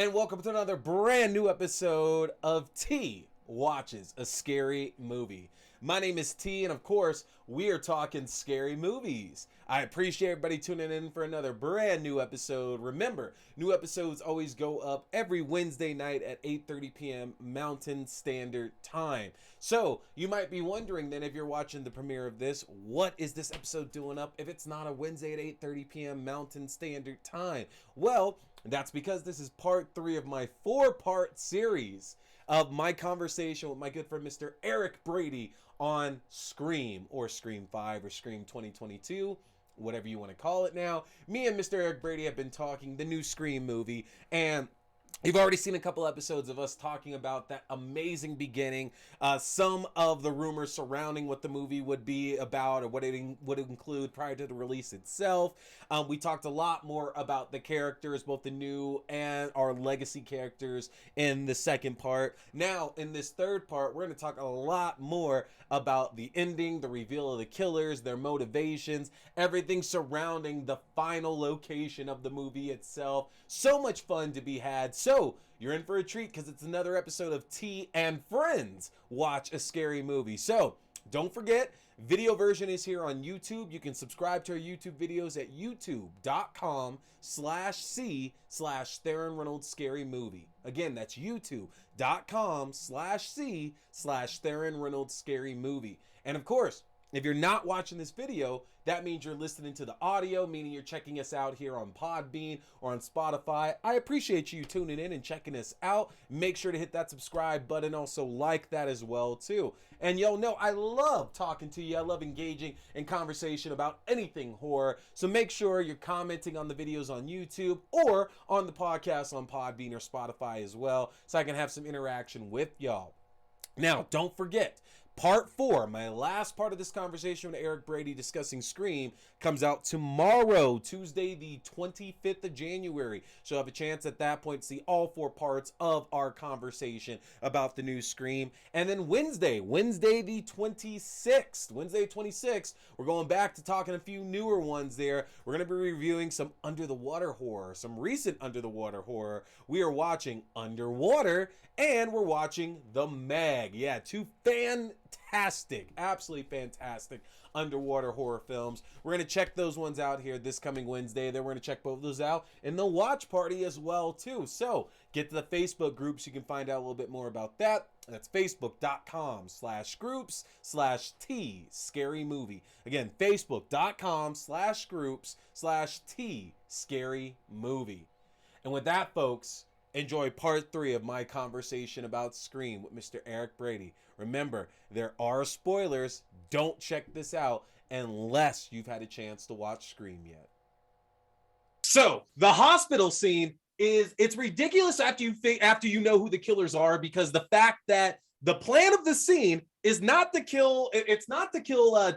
and welcome to another brand new episode of T Watches a Scary Movie. My name is T, and of course, we are talking scary movies. I appreciate everybody tuning in for another brand new episode. Remember, new episodes always go up every Wednesday night at 8:30 p.m. Mountain Standard Time. So, you might be wondering then, if you're watching the premiere of this, what is this episode doing up if it's not a Wednesday at 8:30 p.m. Mountain Standard Time? Well, that's because this is part 3 of my 4-part series of my conversation with my good friend Mr. Eric Brady on Scream, or Scream 5, or Scream 2022, whatever you want to call it now. Me and Mr. Eric Brady have been talking the new Scream movie, and you've already seen a couple episodes of us talking about that amazing beginning, some of the rumors surrounding what the movie would be about or what it would include prior to the release itself. We talked a lot more about the characters, both the new and our legacy characters, in the second part. Now, in this third part, we're going to talk a lot more about the ending, the reveal of the killers, their motivations, everything surrounding the final location of the movie itself. So much fun to be had. So you're in for a treat, because it's another episode of Tea and Friends Watch a Scary Movie. So don't forget, video version is here on YouTube. You can subscribe to our YouTube videos at youtube.com/C/Theron Reynolds Scary Movie. Again, that's youtube.com/C/Theron Reynolds Scary Movie. And of course, if you're not watching this video, that means you're listening to the audio, meaning you're checking us out here on Podbean or on Spotify. I appreciate you tuning in and checking us out. Make sure to hit that subscribe button. Also like that as well too. And y'all know I love talking to you. I love engaging in conversation about anything horror. So make sure you're commenting on the videos on YouTube or on the podcast on Podbean or Spotify as well, so I can have some interaction with y'all. Now, don't forget, Part 4, my last part of this conversation with Eric Brady discussing Scream, comes out tomorrow, Tuesday the 25th of January. So you'll have a chance at that point to see all 4 parts of our conversation about the new Scream. And then Wednesday the 26th, we're going back to talking a few newer ones there. We're going to be reviewing some under-the-water horror, some recent under-the-water horror. We are watching Underwater, and we're watching The Meg. Yeah, 2 absolutely fantastic underwater horror films. We're going to check those ones out here this coming Wednesday. Then we're going to check both of those out in the watch party as well too. So get to the Facebook groups. You can find out a little bit more about that. That's facebook.com/groups/T Scary Movie. Again, facebook.com/groups/T Scary Movie. And with that, folks, enjoy part 3 of my conversation about Scream with Mr. Eric Brady. Remember, there are spoilers. Don't check this out unless you've had a chance to watch Scream yet. So, the hospital scene it's ridiculous after you know who the killers are, because the fact that the plan of the scene is not to kill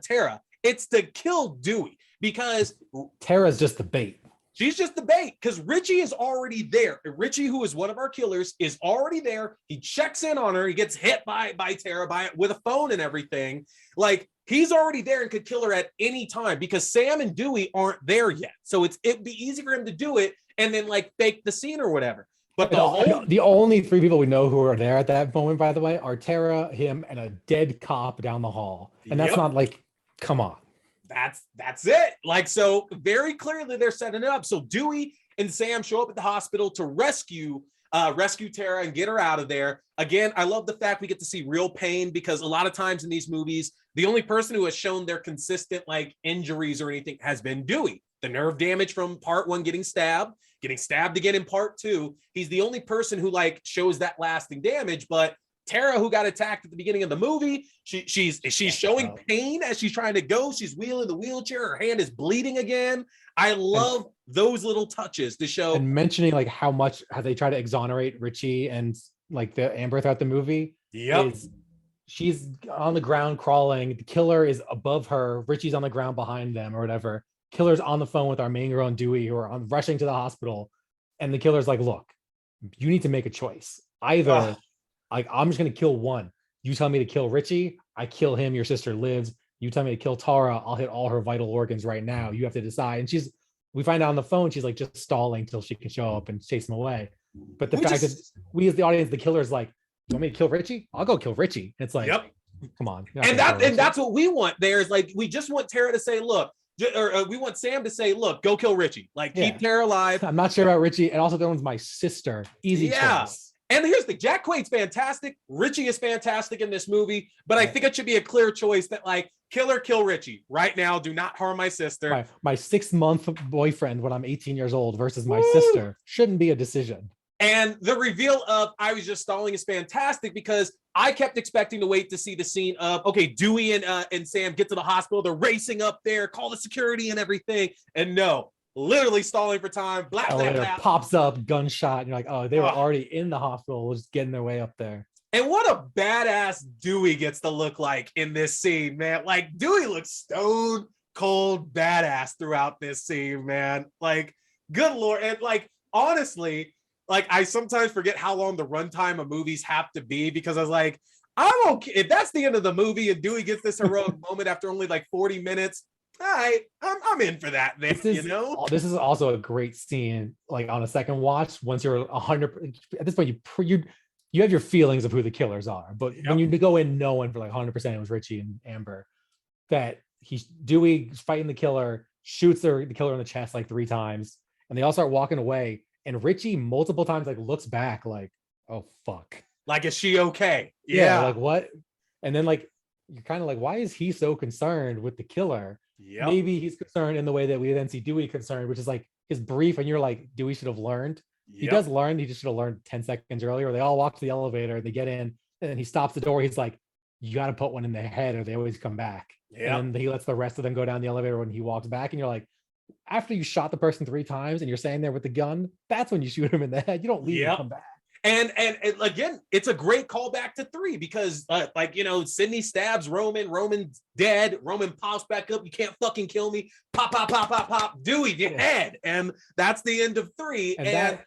Tara, it's to kill Dewey, because Tara's just the bait. She's just the bait, because Richie is already there. Richie, who is one of our killers, is already there. He checks in on her. He gets hit by Tara with a phone and everything. Like, he's already there and could kill her at any time, because Sam and Dewey aren't there yet. So it'd be easy for him to do it and then like fake the scene or whatever. But the only 3 people we know who are there at that moment, by the way, are Tara, him, and a dead cop down the hall. And that's not like, come on. That's it. Like, so very clearly they're setting it up. So Dewey and Sam show up at the hospital to rescue Tara and get her out of there. Again, I love the fact we get to see real pain, because a lot of times in these movies, the only person who has shown their consistent like injuries or anything has been Dewey. The nerve damage from part 1, getting stabbed again in part 2. He's the only person who like shows that lasting damage. But Tara, who got attacked at the beginning of the movie, she's showing pain as she's trying to go. She's wheeling the wheelchair. Her hand is bleeding again. I love those little touches to show. And mentioning like how they try to exonerate Richie and like the Amber throughout the movie. Yep. She's on the ground crawling. The killer is above her. Richie's on the ground behind them or whatever. Killer's on the phone with our main girl and Dewey, who are rushing to the hospital. And the killer's like, look, you need to make a choice. Either like, I'm just going to kill one. You tell me to kill Richie, I kill him, your sister lives. You tell me to kill Tara, I'll hit all her vital organs right now. You have to decide. And we find out on the phone, she's like just stalling till she can show up and chase him away. But the fact that we as the audience, the killer's like, you want me to kill Richie? I'll go kill Richie. It's like, come on. And that's what we want. There's like, we just want Tara to say, look, or we want Sam to say, look, go kill Richie. Like, keep Tara alive. I'm not sure about Richie. And also that one's my sister. Easy choice. And here's the Jack Quaid's fantastic. Richie is fantastic in this movie, but I think it should be a clear choice that like, kill Richie right now. Do not harm my sister. My 6-month boyfriend when I'm 18 years old versus my sister shouldn't be a decision. And the reveal of I was just stalling is fantastic because I kept expecting to wait to see the scene of, okay, Dewey and Sam get to the hospital. They're racing up there, call the security and everything. And no, literally stalling for time. Blah, blah, blah. Pops up, gunshot. And you're like, oh, they were already in the hospital, just getting their way up there. And what a badass Dewey gets to look like in this scene, man. Like, Dewey looks stone cold badass throughout this scene, man. Like, good Lord. And like, honestly, like, I sometimes forget how long the runtime of movies have to be because I was like, I'm okay. If that's the end of the movie and Dewey gets this heroic moment after only like 40 minutes, all right, I'm in for that. Then, you know? This is also a great scene, like on a second watch, once you're 100, at this point, you have your feelings of who the killers are, but when you go in knowing for like 100% it was Richie and Amber, that Dewey's fighting the killer, shoots the killer in the chest like 3 times, and they all start walking away. And Richie multiple times like looks back like, oh fuck. Like, is she okay? Yeah. Like what? And then like, you're kind of like, why is he so concerned with the killer? Yeah. Maybe he's concerned in the way that we then see Dewey concerned, which is like his brief. And you're like, Dewey should have learned. He does learn. He just should have learned 10 seconds earlier. They all walk to the elevator, they get in, and then he stops the door. He's like, you got to put one in their head or they always come back. And then he lets the rest of them go down the elevator when he walks back. And you're like, after you shot the person 3 times and you're standing there with the gun, that's when you shoot him in the head. You don't leave and come back. And again, it's a great callback to 3 because like, you know, Sydney stabs Roman's dead, Roman pops back up, you can't fucking kill me, pop, pop, pop, pop, pop, Dewey, your head. And that's the end of 3. And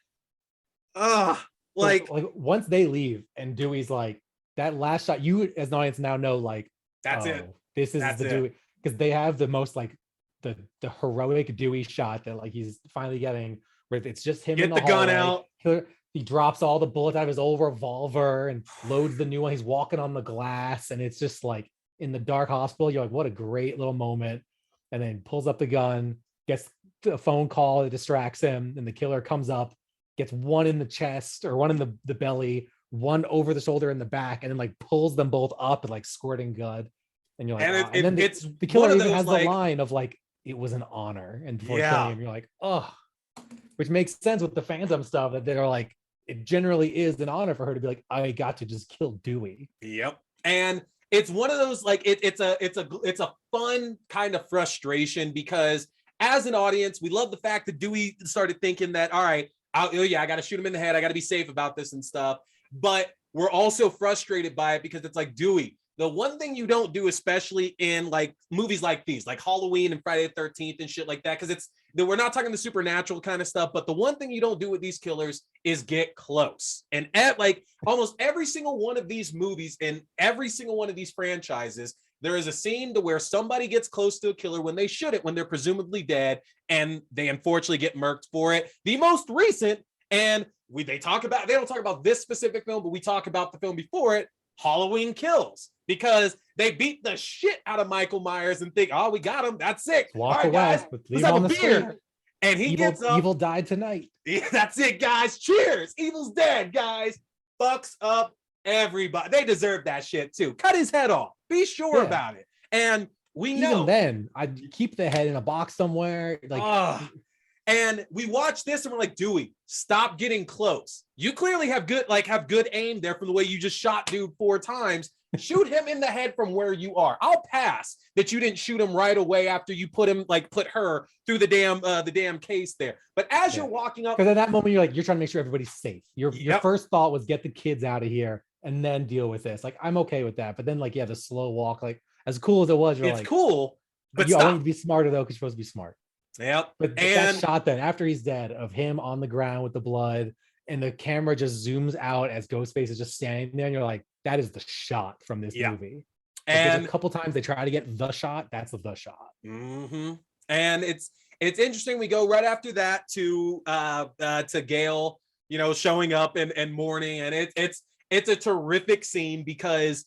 like once they leave and Dewey's like, that last shot, you as an audience now know like, that's it. This is the Dewey, because they have the most like the heroic Dewey shot that like he's finally getting, where it's just him in the gun out. He drops all the bullets out of his old revolver and loads the new one. He's walking on the glass, and it's just like in the dark hospital. You're like, what a great little moment. And then pulls up the gun, gets a phone call that distracts him, and the killer comes up, gets one in the chest or one in the belly, one over the shoulder in the back, and then like pulls them both up and like squirting blood. And you're like, and then the killer even has the line of like, it was an honor, and before killing him, you're like, oh, which makes sense with the Phantom stuff, that they're like, it generally is an honor for her to be like, I got to just kill Dewey. Yep. And it's one of those like, it's a fun kind of frustration, because as an audience, we love the fact that Dewey started thinking that, all right, I got to shoot him in the head, I got to be safe about this and stuff. But we're also frustrated by it because it's like, Dewey, the one thing you don't do, especially in like movies like these, like Halloween and Friday the 13th and shit like that, because we're not talking the supernatural kind of stuff, but the one thing you don't do with these killers is get close. And at like almost every single one of these movies and every single one of these franchises, there is a scene to where somebody gets close to a killer when they shouldn't, when they're presumably dead, and they unfortunately get murked for it. The most recent, and they don't talk about this specific film, but we talk about the film before it, Halloween Kills, because they beat the shit out of Michael Myers and think, oh, we got him, that's it. Walk away, guys, let's have a beer. And he gets up. Evil died tonight. Yeah, that's it, guys. Cheers. Evil's dead, guys. Fucks up everybody. They deserve that shit too. Cut his head off. Be sure about it. And we know. Even then, I'd keep the head in a box somewhere. Like, and we watch this and we're like, Dewey, stop getting close. You clearly have good aim there from the way you just shot dude 4 times. Shoot him in the head from where you are. I'll pass that you didn't shoot him right away after you put her through the damn case there. But as you're walking up, because at that moment you're trying to make sure everybody's safe. Your first thought was get the kids out of here and then deal with this. Like, I'm okay with that. But then like, the slow walk, like as cool as it was, it's cool. But I want you to be smarter though, because you're supposed to be smart. Yep. But that shot then after he's dead of him on the ground with the blood, and the camera just zooms out as Ghostface is just standing there, and you're like, that is the shot from this movie. And a couple times they try to get the shot. That's the shot. Mm-hmm. And it's interesting. We go right after that to Gayle showing up and mourning, and it's a terrific scene because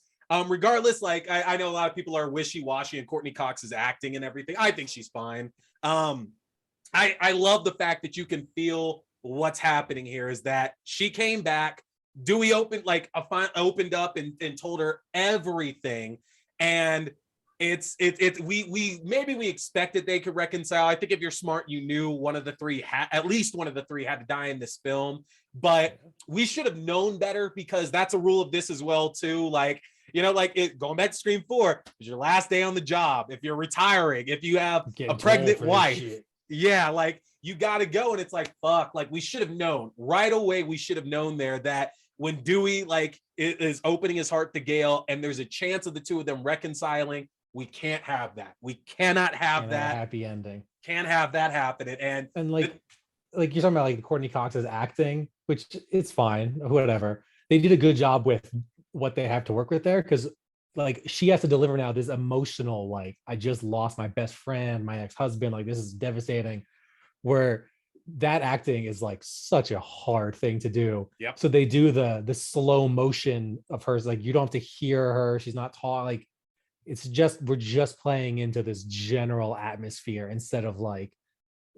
regardless, like I know a lot of people are wishy-washy and Courtney Cox is acting and everything. I think she's fine. I love the fact that you can feel what's happening here is that she came back. Dewey opened up and told her everything, and we expected they could reconcile. I think if you're smart, you knew at least one of the three had to die in this film, but we should have known better because that's a rule of this as well too. Like, going back to Scream 4, it's your last day on the job. If you're retiring, if you have a pregnant wife, yeah, like you got to go. And it's like, fuck, like we should have known right away. We should have known there that when Dewey like is opening his heart to Gayle and there's a chance of the two of them reconciling, we can't have that. We cannot have that happy ending. Can't have that happen. And like you're talking about like Courtney Cox's acting, which it's fine, whatever. They did a good job with what they have to work with there because like she has to deliver now this emotional, like I just lost my best friend, my ex-husband, like this is devastating, where that acting is like such a hard thing to do. Yep. So they do the slow motion of hers, like you don't have to hear her, she's not taught, like we're just playing into this general atmosphere instead of like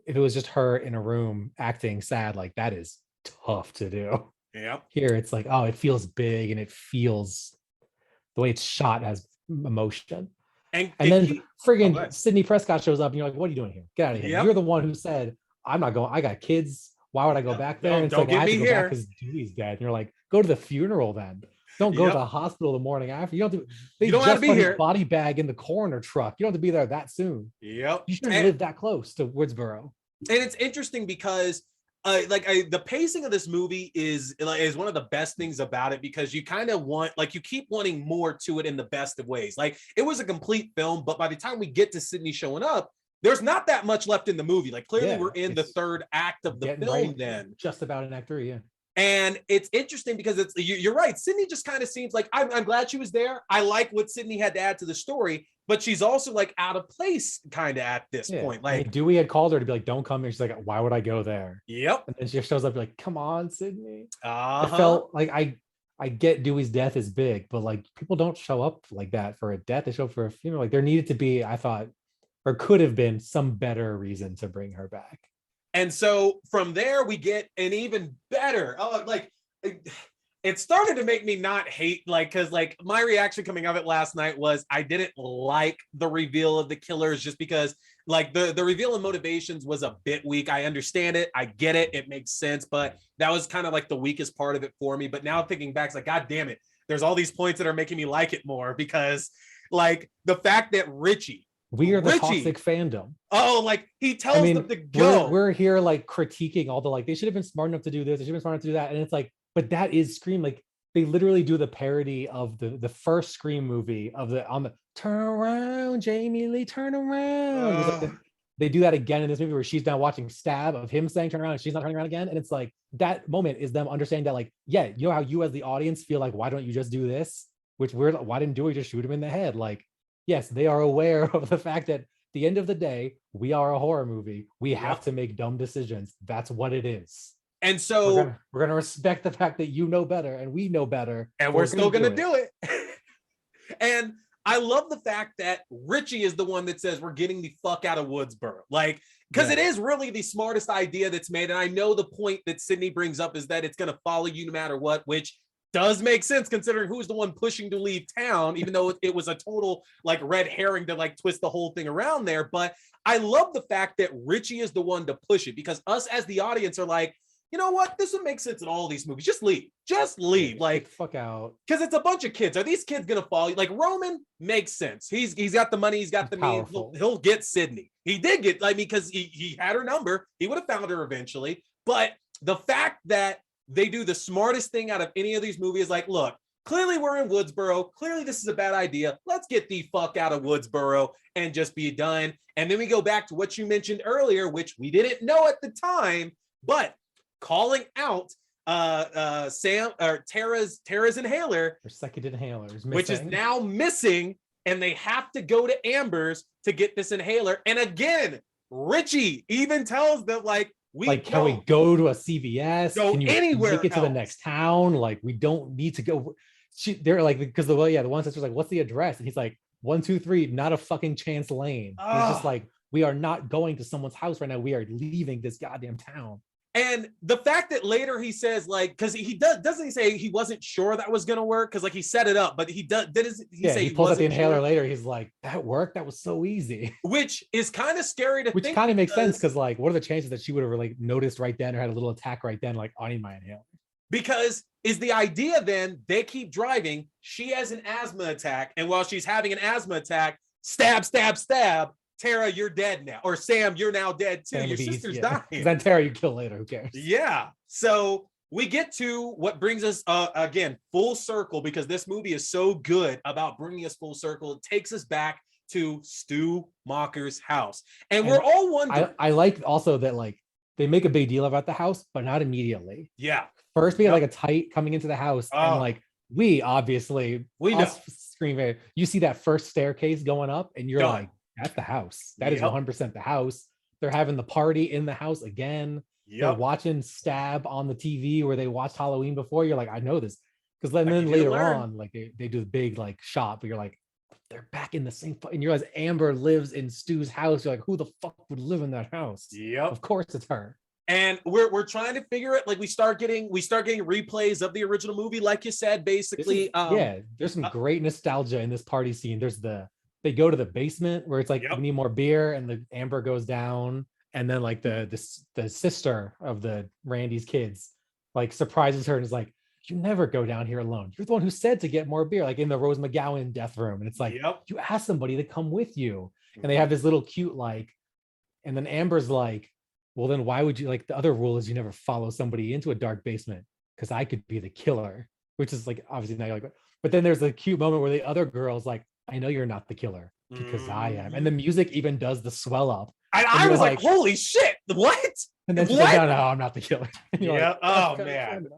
if it was just her in a room acting sad, like that is tough to do. Yeah. Here it's like, oh, it feels big and it feels the way it's shot has emotion. And then friggin' Sidney Prescott shows up and you're like, what are you doing here? Get out of here. Yep. You're the one who said, I'm not going, I got kids. Why would I go back there? And it's don't like, get me here because Dewey's dead. And you're like, go to the funeral then. Don't go to the hospital the morning after. You don't have to, they just put his body bag in the coroner truck. You don't have to be there that soon. Yep. You shouldn't live that close to Woodsboro. And it's interesting because the pacing of this movie is one of the best things about it because you kind of want, like, you keep wanting more to it in the best of ways. Like, it was a complete film, but by the time we get to Sydney showing up, there's not that much left in the movie. Like, clearly we're in the third act of the film then. Just about an act 3, yeah. And it's interesting because you're right. Sydney just kind of seems like, I'm glad she was there. I like what Sydney had to add to the story, but she's also like out of place kind of at this point. Like, Dewey had called her to be like, don't come here. She's like, why would I go there? Yep. And then she shows up like, come on, Sydney. I felt like I get Dewey's death is big, but like people don't show up like that for a death. They show up for a funeral. Like there needed to be, I thought, or could have been some better reason to bring her back. And so from there, we get an even better, it started to make me not hate, because my reaction coming of it last night was I didn't like the reveal of the killers just because the reveal and motivations was a bit weak. I understand it. I get it. It makes sense. But that was kind of like the weakest part of it for me. But now thinking back, it's like, God damn it. There's all these points that are making me like it more because the fact that Richie, we are the toxic fandom. Oh, he tells them to go. We're here critiquing all the they should have been smart enough to do this. They should have been smart enough to do that. And it's but that is Scream. They literally do the parody of the first Scream movie on the turn around, Jamie Lee, turn around. They do that again in this movie where she's now watching Stab of him saying turn around and she's not turning around again. And it's that moment is them understanding that you know how you as the audience feel why don't you just do this? Which why didn't Dewey just shoot him in the head? Yes, they are aware of the fact that at the end of the day, we are a horror movie. We have to make dumb decisions. That's what it is. And so we're gonna respect the fact that you know better and we know better. And we're still gonna do it. And I love the fact that Richie is the one that says we're getting the fuck out of Woodsboro. Because it is really the smartest idea that's made. And I know the point that Sydney brings up is that it's gonna follow you no matter what, which does make sense considering who's the one pushing to leave town, even though it was a total red herring to twist the whole thing around there. But I love the fact that Richie is the one to push it because us as the audience are you know what? This would make sense in all these movies. Just leave. Just leave. Fuck out. Because it's a bunch of kids. Are these kids gonna follow you? Roman makes sense. He's got the money. He's got the means. He'll get Sydney. He did get because he had her number. He would have found her eventually. But the fact that they do the smartest thing out of any of these movies. Look, clearly we're in Woodsboro. Clearly this is a bad idea. Let's get the fuck out of Woodsboro and just be done. And then we go back to what you mentioned earlier, which we didn't know at the time, but calling out Tara's inhaler, her second inhaler is missing, which is now missing, and they have to go to Amber's to get this inhaler. And again, Richie even tells them Can we go to a CVS? Go Can you anywhere make it to the else. next town? Like, we don't need to go. They're like, because the one sister's like, what's the address? And he's like, 123, not a fucking chance lane. He's just like, we are not going to someone's house right now. We are leaving this goddamn town. And the fact that later he says, like, because he doesn't he say he wasn't sure that was gonna work, because like he set it up, but he say he pulls out the inhaler later. He's like, that worked. That was so easy. Which is kind of scary to which think. Which kind of makes sense, because like, what are the chances that she would have like noticed right then or had a little attack right then? Like, I need my inhaler. Because is the idea then they keep driving, she has an asthma attack, and while she's having an asthma attack, stab, stab, stab, Tara, you're dead now. Or Sam, you're now dead too. Your sister's dying. Then Tara, you kill later. Who cares? Yeah. So we get to what brings us, again, full circle, because this movie is so good about bringing us full circle. It takes us back to Stu Macher's house. And we're all wondering. I like also that, like, they make a big deal about the house, but not immediately. Yeah. First, we have like a tight coming into the house, and like, we know. Screaming. You see that first staircase going up, and you're like, that's the house. That is 100% the house. They're having the party in the house again. They're watching Stab on the TV where they watched Halloween before. You're like, I know this. Because then later on, like they do the big like shot, but you're like, they're back in the same. And you realize Amber lives in Stu's house. You're like, who the fuck would live in that house? Yep. Of course it's her. And we're trying to figure it. Like we start getting replays of the original movie, like you said, basically. There's some great nostalgia in this party scene. They go to the basement where it's like, we need more beer, and the Amber goes down, and then like the sister of the Randy's kids like surprises her and is like, you never go down here alone. You're the one who said to get more beer, like in the Rose McGowan death room. And it's like, you asked somebody to come with you. And they have this little cute like, and then Amber's like, well, then why would you, like, the other rule is you never follow somebody into a dark basement, because I could be the killer, which is like, obviously not like, but then there's a cute moment where the other girl's like, I know you're not the killer, because I am. And the music even does the swell up. I was like, holy shit, what? And then she's like, no, I'm not the killer. Yeah. Like, oh man.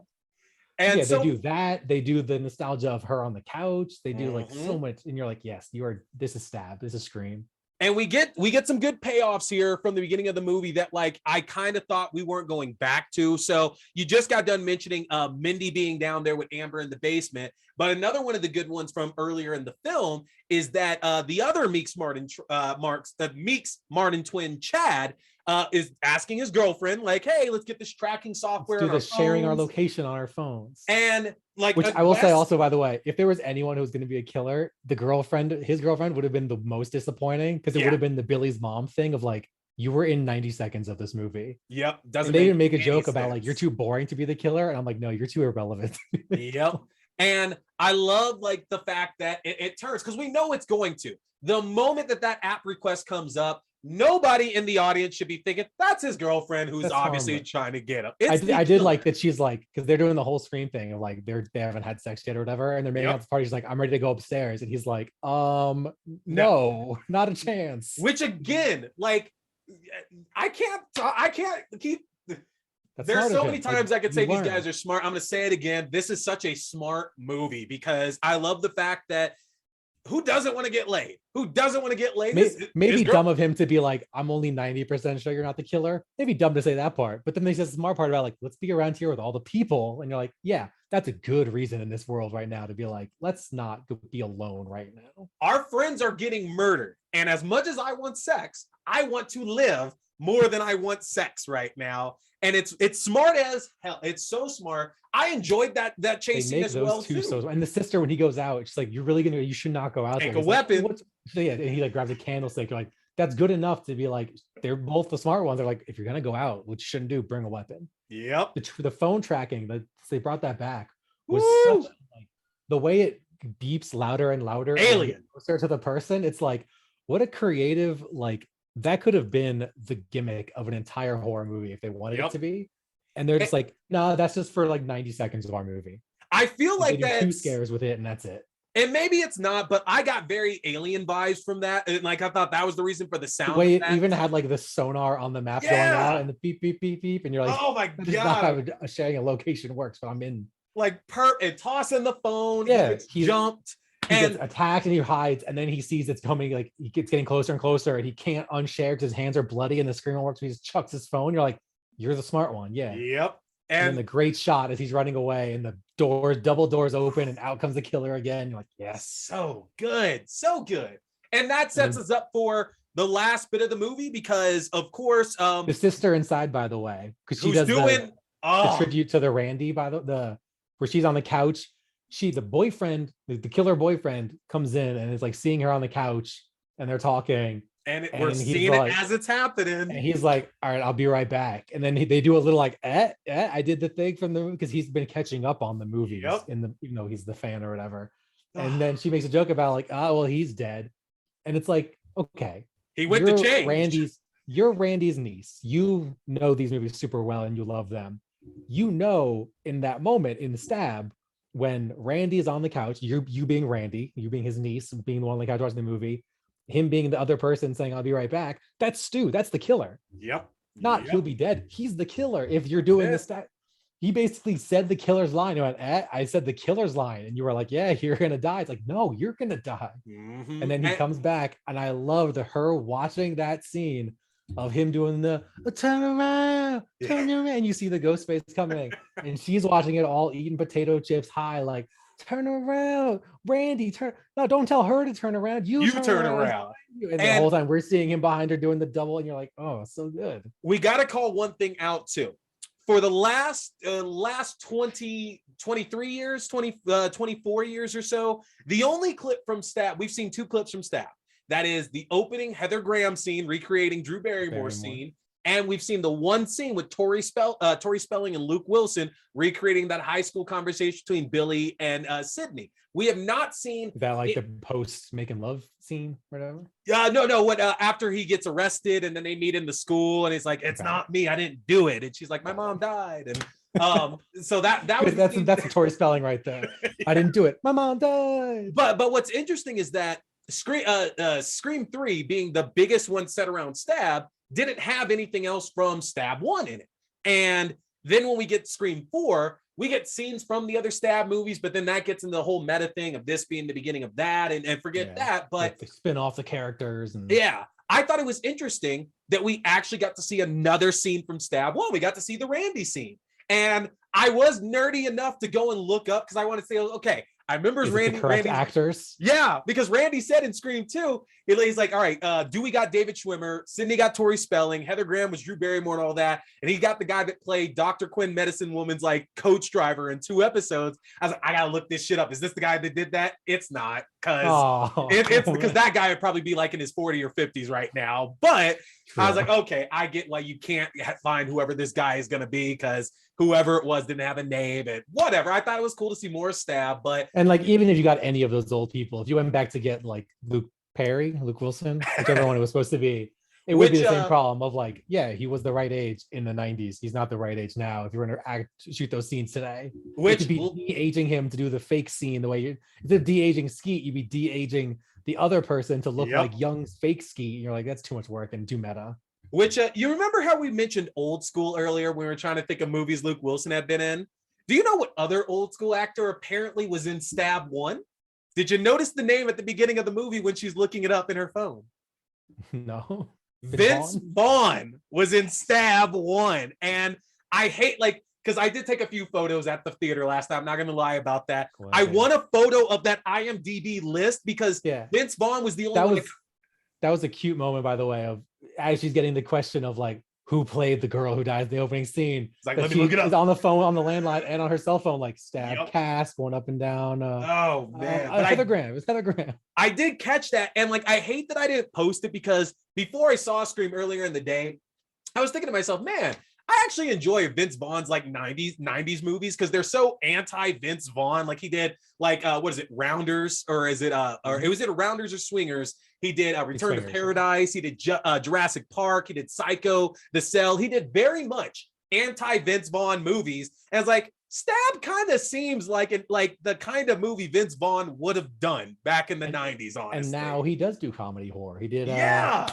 And so, they do that. They do the nostalgia of her on the couch. They do like so much, and you're like, yes, this is Stab. This is Scream. And we get some good payoffs here from the beginning of the movie that like I kind of thought we weren't going back to. So you just got done mentioning Mindy being down there with Amber in the basement. But another one of the good ones from earlier in the film is that the other Meeks-Martin twin, Chad, is asking his girlfriend, like, hey, let's get this tracking software. Let's do this, sharing our location on our phones. And like, which I will say also, by the way, if there was anyone who was going to be a killer, his girlfriend would have been the most disappointing, because it would have been the Billy's mom thing of like, you were in 90 seconds of this movie. Yep. And they even make a joke about like, you're too boring to be the killer. And I'm like, no, you're too irrelevant. Yep. And I love like the fact that it turns, because we know it's going to. The moment that app request comes up, nobody in the audience should be thinking that's his girlfriend who's obviously trying to get him. I did like that she's like, because they're doing the whole Scream thing of like they haven't had sex yet or whatever, and they're making out the party. She's like, I'm ready to go upstairs, and he's like, no, not a chance. Which again, like, I can't keep. There's so many times I could say these guys are smart. I'm going to say it again. This is such a smart movie, because I love the fact that who doesn't want to get laid? Who doesn't want to get laid? Maybe dumb of him to be like, I'm only 90% sure you're not the killer. Maybe dumb to say that part. But then there's this smart part about like, let's be around here with all the people. And you're like, yeah, that's a good reason in this world right now to be like, let's not be alone right now. Our friends are getting murdered. And as much as I want sex, I want to live more than I want sex right now. And it's smart as hell. It's so smart. I enjoyed that chase scene as well too. And the sister, when he goes out, she's like, you should not go out there. Take a weapon. Like, and he like grabs a candlestick. You're like, that's good enough to be like, they're both the smart ones. They're like, if you're gonna go out, which you shouldn't do, bring a weapon. Yep. The phone tracking that they brought that back was such like, the way it beeps louder and louder, alien closer to the person. It's like, what a creative, like, that could have been the gimmick of an entire horror movie if they wanted it to be. And they're just like, no, that's just for like 90 seconds of our movie. I feel like that's 2 scares with it, and that's it. And maybe it's not, but I got very Alien vibes from that. And like, I thought that was the reason for the sound. The way it even had like the sonar on the map going out and the beep, beep, beep, beep. And you're like, oh my God. That's not how sharing a location works, but I'm in. Like, and tossing the phone. Yeah. He jumped. He gets attacked and he hides, and then he sees it's coming, like he gets getting closer and closer, and he can't unshare because his hands are bloody and the screen won't work, so he just chucks his phone. You're like, you're the smart one. Yeah. Yep. And then the great shot as he's running away and the double doors open and out comes the killer again. You're like, yes. So good. So good. And that sets us up for the last bit of the movie because, of course, the sister inside, by the way, because she does doing the tribute to the Randy by the where she's on the couch. The boyfriend, the killer boyfriend, comes in and is like seeing her on the couch and they're talking. And we're seeing it as it's happening. And he's like, all right, I'll be right back. And then they do a little like, I did the thing from the movie because he's been catching up on the movies even though he's the fan or whatever. And then she makes a joke about like, oh, well, he's dead. And it's like, okay. He went to change. You're Randy's niece. You know these movies super well and you love them. You know, in that moment in the stab, when Randy is on the couch, you being Randy, you being his niece, being the one on the couch watching the movie, him being the other person saying, I'll be right back. That's Stu. That's the killer. Yep. He'll be dead. He's the killer. If you're doing this, he basically said the killer's line. He went, I said the killer's line. And you were like, yeah, you're going to die. It's like, no, you're going to die. Mm-hmm. And then he comes back. And I loved her watching that scene of him doing the turn around. And you see the ghost face coming. And she's watching it all eating potato chips high, like, turn around, Randy, no, don't tell her to turn around. You turn around. And the whole time we're seeing him behind her doing the double, and you're like, oh, so good. We got to call one thing out too. For the last 23 years, 24 years or so, the only clip from Stab, we've seen 2 clips from Stab. That is the opening Heather Graham scene, recreating Drew Barrymore's scene. And we've seen the one scene with Tori Spelling and Luke Wilson recreating that high school conversation between Billy and Sydney. We have not seen that, like the post making love scene, whatever. No. What after he gets arrested and then they meet in the school and he's like, "It's not me, I didn't do it," and she's like, "My mom died," and so that was that's a Tori Spelling right there. I didn't do it. My mom died. But what's interesting is that Scream 3 being the biggest one set around Stab didn't have anything else from Stab 1 in it. And then when we get Scream 4, we get scenes from the other Stab movies, but then that gets into the whole meta thing of this being the beginning of that and forget that. But like they spin off the characters. And I thought it was interesting that we actually got to see another scene from Stab 1. We got to see the Randy scene. And I was nerdy enough to go and look up because I want to say, okay, I remember Randy actors. Yeah, because Randy said in Scream 2, he's like, all right, Dewey got David Schwimmer, Sydney got Tori Spelling, Heather Graham was Drew Barrymore and all that, and he got the guy that played Dr. Quinn Medicine Woman's like coach driver in 2 episodes. I was like, I gotta look this shit up. Is this the guy that did that? It's not, because it's because that guy would probably be like in his 40s or 50s right now. But I was like, okay, I get why you can't find whoever this guy is gonna be because whoever it was didn't have a name and whatever. I thought it was cool to see more Stab, and like even if you got any of those old people, if you went back to get like Luke Wilson, whichever one it was supposed to be, it would be the same problem of like, yeah, he was the right age in the 90s. He's not the right age now. If you were to shoot those scenes today, which would be de-aging him to do the fake scene the way you instead of de-aging Skeet, you'd be de-aging the other person to look like young fake Skeet. And you're like, that's too much work and too meta. Which you remember how we mentioned old school earlier when we were trying to think of movies Luke Wilson had been in? Do you know what other old school actor apparently was in Stab 1? Did you notice the name at the beginning of the movie when she's looking it up in her phone? No. Vince Vaughn was in Stab 1. And I hate because I did take a few photos at the theater last night. I'm not going to lie about that. Wow. I want a photo of that IMDb list because Vince Vaughn was the only one. That was a cute moment, by the way, of as she's getting the question of like, who played the girl who dies in the opening scene. It's like, let me look it up. On the phone, on the landline, and on her cell phone, like Stab cast going up and down. Oh man, Heather Graham. It's Heather Graham. I did catch that, and like I hate that I didn't post it because before I saw Scream earlier in the day, I was thinking to myself, man, I actually enjoy Vince Vaughn's like 90s movies because they're so anti-Vince Vaughn. Like he did like what is it, Rounders, or is it or was it Rounders or Swingers? He did Return to Paradise. He did Jurassic Park. He did Psycho, The Cell. He did very much anti-Vince Vaughn movies. And it's like Stab kind of seems like the kind of movie Vince Vaughn would have done back in the 90s, honestly. And now he does do comedy horror. He did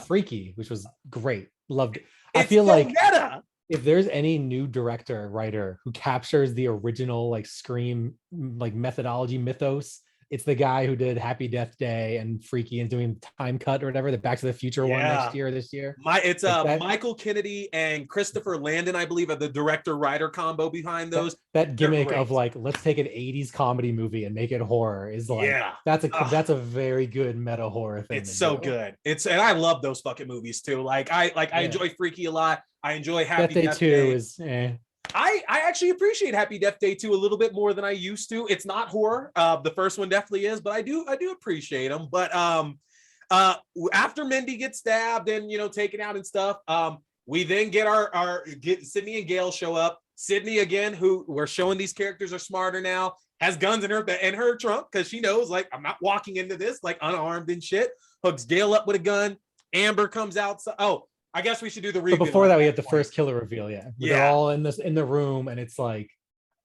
Freaky, which was great. Loved it. I feel so like meta. If there's any new director, writer who captures the original like Scream like methodology mythos It's the guy who did Happy Death Day and Freaky and doing Time Cut or whatever, the Back to the Future one next year or this year. It's Michael Kennedy and Christopher Landon, I believe, are the director-writer combo behind those. That gimmick of like, let's take an 80s comedy movie and make it horror is like, that's a very good meta horror thing. It's so good. And I love those fucking movies too. Like I enjoy Freaky a lot. I enjoy Happy Death Day 2 I actually appreciate Happy Death Day 2 a little bit more than I used to. It's not horror. The first one definitely is, but I do appreciate them. But after Mindy gets stabbed and taken out and stuff, we then get get Sydney and Gayle show up. Sydney again, who we're showing these characters are smarter now, has guns in her trunk because she knows like I'm not walking into this like unarmed and shit. Hooks Gayle up with a gun. Amber comes out. Oh, I guess we should do the reveal. But before that, we have the first killer reveal. Yeah. They're all in the room, and it's like,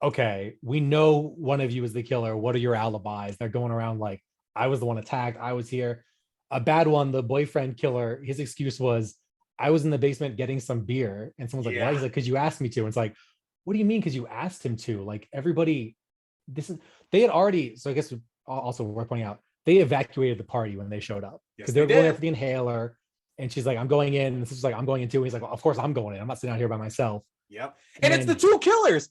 okay, we know one of you is the killer. What are your alibis? They're going around like, I was the one attacked. I was here. A bad one, the boyfriend killer, his excuse was, I was in the basement getting some beer. And someone's like, why? He's like, because you asked me to. And it's like, what do you mean? Because you asked him to? Like everybody, they had already, so I guess also worth pointing out, they evacuated the party when they showed up. Because they were going after the inhaler. And she's like, I'm going in. And this is like, I'm going in too. And he's like, well, of course I'm going in. I'm not sitting out here by myself. Yep. And it's the two killers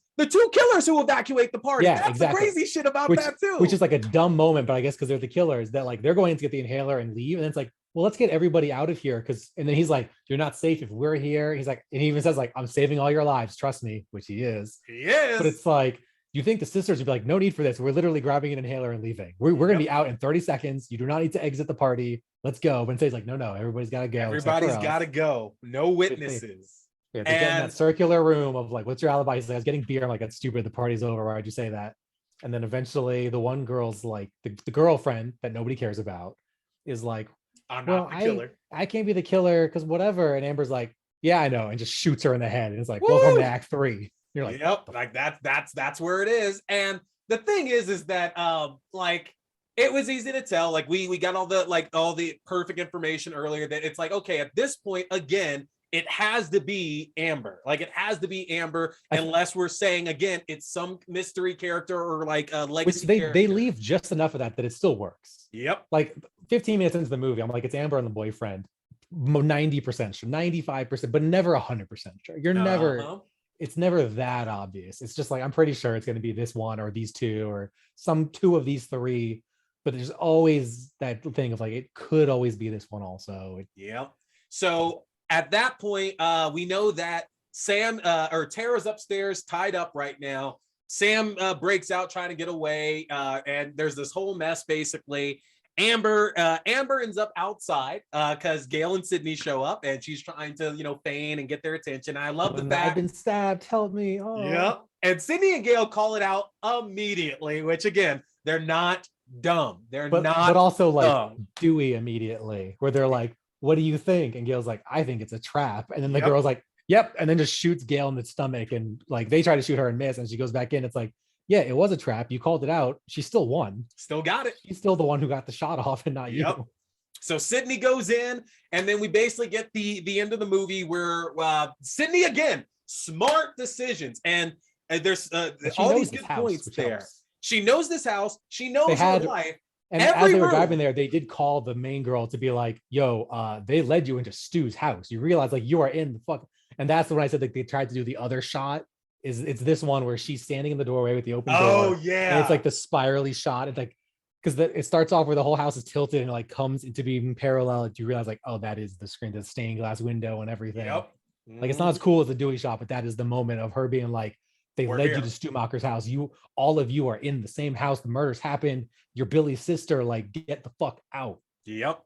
who evacuate the party. Yeah, that's exactly. The crazy shit about that too. Which is like a dumb moment, but I guess because they're the killers that like they're going to get the inhaler and leave. And it's like, well, let's get everybody out of here. And then he's like, you're not safe if we're here. He's like, and he even says like, I'm saving all your lives. Trust me, which he is. He is. But it's like, you think the sisters would be like, no need for this. We're literally grabbing an inhaler and leaving. We're going to be out in 30 seconds. You do not need to exit the party. Let's go. But instead he's like, no, everybody's got to go. Everybody's got to go. No witnesses. They get in that circular room of like, what's your alibi? He's like, I was getting beer. I'm like, that's stupid. The party's over. Why'd you say that? And then eventually the one girl's like, the girlfriend that nobody cares about is like, I'm not the killer. I can't be the killer because whatever. And Amber's like, yeah, I know. And just shoots her in the head. And it's like, welcome to Act 3. You're like, yep, like that's where it is. And the thing is that like it was easy to tell. Like we got all the perfect information earlier that it's like, okay, at this point, again, it has to be Amber. Like it has to be Amber, unless we're saying again, it's some mystery character or like a legacy character. They leave just enough of that it still works. Yep. Like 15 minutes into the movie, I'm like, it's Amber and the boyfriend. 90% sure, 95%, but never 100% sure. You're never. It's never that obvious. It's just like, I'm pretty sure it's going to be this one or these two or some two of these three, but there's always that thing of like, it could always be this one also. Yeah. So at that point, we know that Tara's upstairs tied up right now. Sam breaks out trying to get away. And there's this whole mess basically. Amber ends up outside because Gayle and Sydney show up and she's trying to feign and get their attention. I love the fact I've been stabbed. Help me! Oh. Yeah, and Sydney and Gayle call it out immediately, which again, they're not dumb. But also like dumb. Dewey immediately, where they're like, "What do you think?" And Gayle's like, "I think it's a trap." And then the girl's like, "Yep," and then just shoots Gayle in the stomach, and like they try to shoot her and miss, and she goes back in. It's like, yeah, it was a trap. You called it out. She still won. Still got it. She's still the one who got the shot off and not you. So Sydney goes in, and then we basically get the end of the movie where Sydney again, smart decisions, and there's all these good points there. Helps. She knows this house. She knows her life. And as they were driving there, they did call the main girl to be like, yo, they led you into Stu's house. You realize like you are in the fuck. And that's when I said like they tried to do the other shot. It's this one where she's standing in the doorway with the open door. Oh yeah. And it's like the spirally shot. It's like because it starts off where the whole house is tilted and it like comes into being parallel. You realize like, oh, that is the screen, the stained glass window and everything. Yep. Like it's not as cool as the Dewey shot, but that is the moment of her being like, they led you to Stumacher's house. All of you are in the same house. The murders happened. You're Billy's sister. Like, get the fuck out. Yep.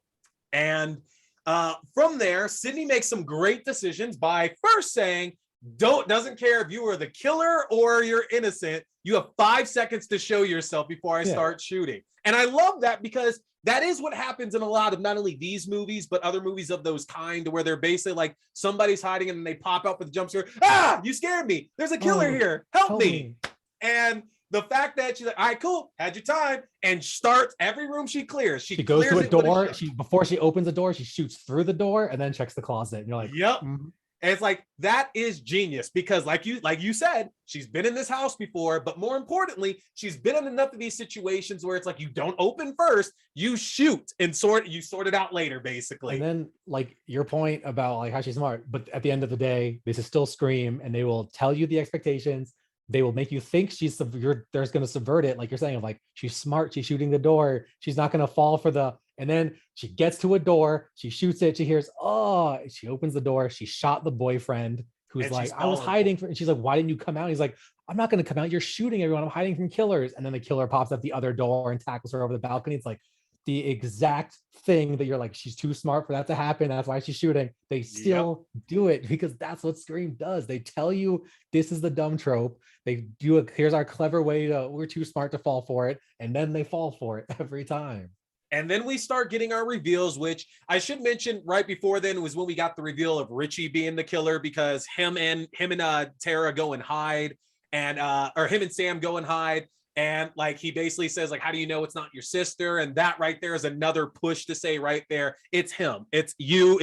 And from there, Sydney makes some great decisions by first saying, doesn't care if you are the killer or you're innocent. You have 5 seconds to show yourself before I start shooting. And I love that because that is what happens in a lot of not only these movies, but other movies of those kind where they're basically like somebody's hiding and they pop out with a jump scare. Ah, you scared me. There's a killer here. Help me. And the fact that she's like, all right, cool, had your time, and starts every room she clears. She goes to a door. Before she opens the door, she shoots through the door and then checks the closet. And you're like, yep. Mm-hmm. And it's like, that is genius, because like you said, she's been in this house before, but more importantly, she's been in enough of these situations where it's like, you don't open first, you shoot and sort it out later, basically. And then like your point about like how she's smart, but at the end of the day, this is still Scream, and they will tell you the expectations. They will make you think there's going to subvert it, like you're saying, of like, she's smart, she's shooting the door, she's not going to fall for the. And then she gets to a door, she shoots it, she hears, oh, she opens the door, she shot the boyfriend who's And like, she's I was hiding and she's like, why didn't you come out? He's like, I'm not going to come out, you're shooting everyone, I'm hiding from killers. And then the killer pops up the other door and tackles her over the balcony. It's like the exact thing that you're like, she's too smart for that to happen, that's why she's shooting. They still do it because that's what Scream does. They tell you this is the dumb trope, they do it, here's our clever way to, we're too smart to fall for it, and then they fall for it every time. And then we start getting our reveals, which I should mention right before then was when we got the reveal of Richie being the killer, because him and Tara go and hide, and or him and Sam go and hide. And like, he basically says like, how do you know it's not your sister? And that right there is another push to say right there, it's him, it's you,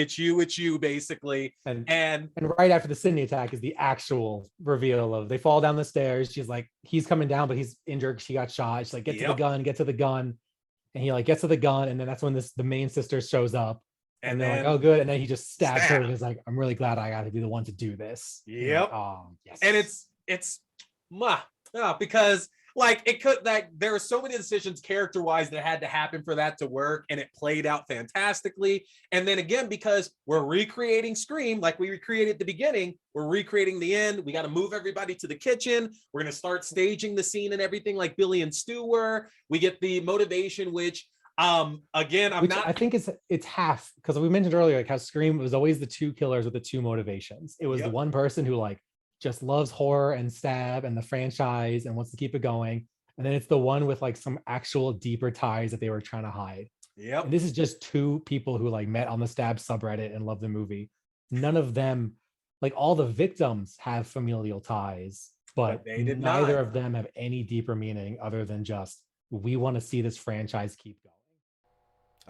basically. And right after the Sydney attack is the actual reveal of, they fall down the stairs. She's like, he's coming down, but he's injured. She got shot. She's like, get to the gun. And he like gets to the gun, and then that's when the main sister shows up, and they're like, oh good, and then he just stabs her, and he's like, I'm really glad I got to be the one to do this. Yep. Like, yes. And it's because like, it could, like, there were so many decisions character wise that had to happen for that to work, and it played out fantastically. And then again, because we're recreating Scream like we recreated the beginning, we're recreating the end. We got to move everybody to the kitchen. We're going to start staging the scene and everything like Billy and Stu were. We get the motivation, which again, I think it's half, because we mentioned earlier like how Scream was always the two killers with the two motivations. It was the one person who like just loves horror and stab and the franchise and wants to keep it going, and then it's the one with like some actual deeper ties that they were trying to hide. Yep. And this is just two people who like met on the stab subreddit and love the movie. None of them, like, all the victims have familial ties, but neither of them have any deeper meaning other than just, we want to see this franchise keep going.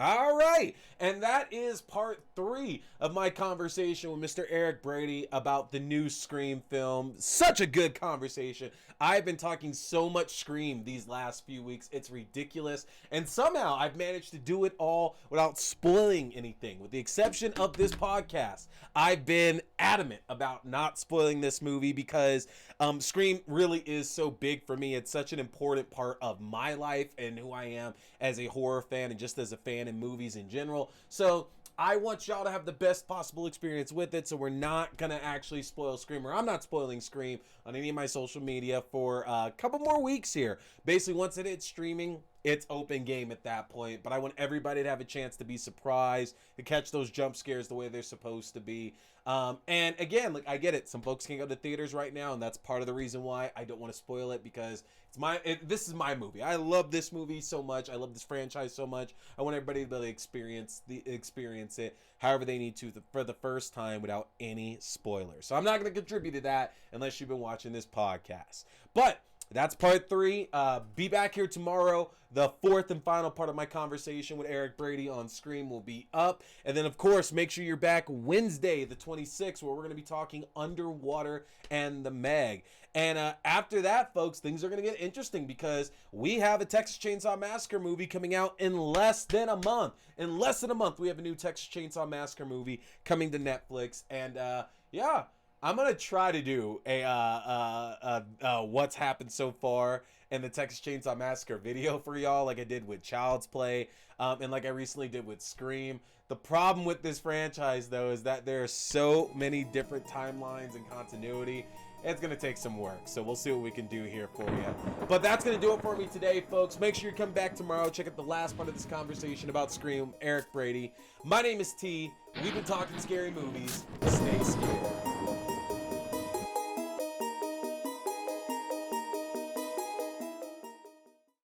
All right, and that is part 3 of my conversation with Mr. Eric Brady about the new Scream film. Such a good conversation. I've been talking so much Scream these last few weeks. It's ridiculous. And somehow I've managed to do it all without spoiling anything, with the exception of this podcast. I've been adamant about not spoiling this movie because Scream really is so big for me. It's such an important part of my life and who I am as a horror fan and just as a fan in movies in general. So I want y'all to have the best possible experience with it, so we're not going to actually spoil Scream, or I'm not spoiling Scream on any of my social media for a couple more weeks here. Basically, once it hits streaming, it's open game at that point, but I want everybody to have a chance to be surprised, to catch those jump scares the way they're supposed to be. And again, like, I get it. Some folks can't go to theaters right now, and that's part of the reason why I don't want to spoil it, because this is my movie. I love this movie so much. I love this franchise so much. I want everybody to be able to experience it however they need to for the first time without any spoilers. So I'm not going to contribute to that unless you've been watching this podcast. But that's part 3. Be back here tomorrow. The 4th and final part of my conversation with Eric Brady on Scream will be up. And then, of course, make sure you're back Wednesday, the 26th, where we're going to be talking Underwater and the Meg. And after that, folks, things are going to get interesting, because we have a Texas Chainsaw Massacre movie coming out in less than a month. In less than a month, we have a new Texas Chainsaw Massacre movie coming to Netflix. And, yeah, I'm going to try to do a what's happened so far in the Texas Chainsaw Massacre video for y'all, like I did with Child's Play, and like I recently did with Scream. The problem with this franchise, though, is that there are so many different timelines and continuity. It's going to take some work, so we'll see what we can do here for you. But that's going to do it for me today, folks. Make sure you come back tomorrow. Check out the last part of this conversation about Scream, Eric Brady. My name is T. We've been talking scary movies. Stay scared.